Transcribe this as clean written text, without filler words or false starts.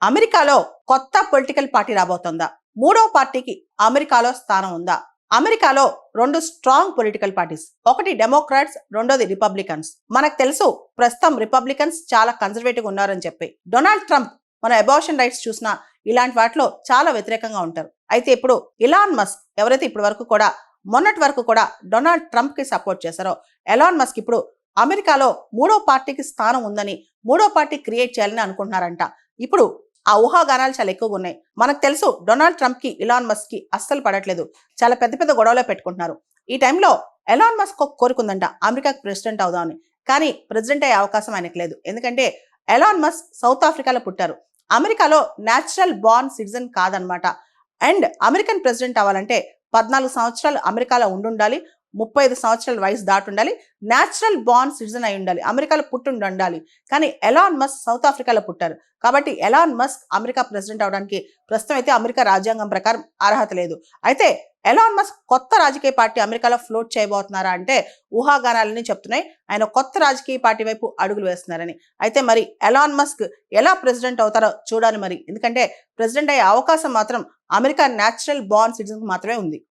అమెరికాలో కొత్త political party రాబోతోందా? మూడో పార్టీకి అమెరికాలో స్థానం ఉందా? అమెరికాలో రెండు స్ట్రాంగ్ పొలిటికల్ పార్టీస్, ఒకటి డెమోక్రాట్స్, రెండోది రిపబ్లికన్స్. మనకు తెలుసు ప్రస్తుతం రిపబ్లికన్స్ చాలా కన్జర్వేటివ్ ఉన్నారని చెప్పి. డొనాల్డ్ ట్రంప్ మన అబార్షన్ రైట్స్ చూసినా ఇలాంటి వాటిలో చాలా వ్యతిరేకంగా ఉంటారు. అయితే ఇప్పుడు ఇలాన్ మస్క్ ఎవరైతే ఇప్పటి వరకు కూడా మొన్నటి వరకు కూడా డొనాల్డ్ ట్రంప్ కి సపోర్ట్ చేశారో, ఎలాన్ మస్క్ ఇప్పుడు అమెరికాలో మూడో పార్టీకి స్థానం ఉందని, మూడో పార్టీ క్రియేట్ చేయాలని అనుకుంటున్నారంట. ఇప్పుడు ఆ ఊహాగానాలు చాలా ఎక్కువగా ఉన్నాయి. మనకు తెలుసు డొనాల్డ్ ట్రంప్ కి ఇలాన్ మస్క్ కి అస్సలు పడట్లేదు. చాలా పెద్ద పెద్ద గొడవలో పెట్టుకుంటున్నారు. ఈ టైంలో ఎలాన్ మస్క్ ఒక కోరుకుందంట అమెరికాకి ప్రెసిడెంట్ అవుదామని. కానీ ప్రెసిడెంట్ అయ్యే అవకాశం ఆయనకు లేదు. ఎందుకంటే ఎలాన్ మస్క్ సౌత్ ఆఫ్రికాలో పుట్టారు. అమెరికాలో న్యాచురల్ బార్న్ సిటిజన్ కాదనమాట. అండ్ అమెరికన్ ప్రెసిడెంట్ అవ్వాలంటే 14 సంవత్సరాలు అమెరికాలో ఉండాలి, 35 సంవత్సరాల వయసు దాటి ఉండాలి, న్యాచురల్ బార్న్ సిటిజన్ అయి ఉండాలి, అమెరికాలో పుట్టుండి ఉండాలి. కానీ ఎలాన్ మస్క్ సౌత్ ఆఫ్రికాలో పుట్టారు కాబట్టి ఎలాన్ మస్క్ అమెరికా ప్రెసిడెంట్ అవడానికి ప్రస్తుతం అయితే అమెరికా రాజ్యాంగం ప్రకారం అర్హత లేదు. అయితే ఎలాన్ మస్క్ కొత్త రాజకీయ పార్టీ అమెరికాలో ఫ్లోట్ చేయబోతున్నారా అంటే ఊహాగానాలని చెప్తున్నాయి. ఆయన కొత్త రాజకీయ పార్టీ వైపు అడుగులు వేస్తున్నారని. అయితే మరి ఎలాన్ మస్క్ ఎలా ప్రెసిడెంట్ అవుతారో చూడాలి మరి. ఎందుకంటే ప్రెసిడెంట్ అయ్యే అవకాశం మాత్రం అమెరికా న్యాచురల్ బార్న్ సిటిజన్ మాత్రమే ఉంది.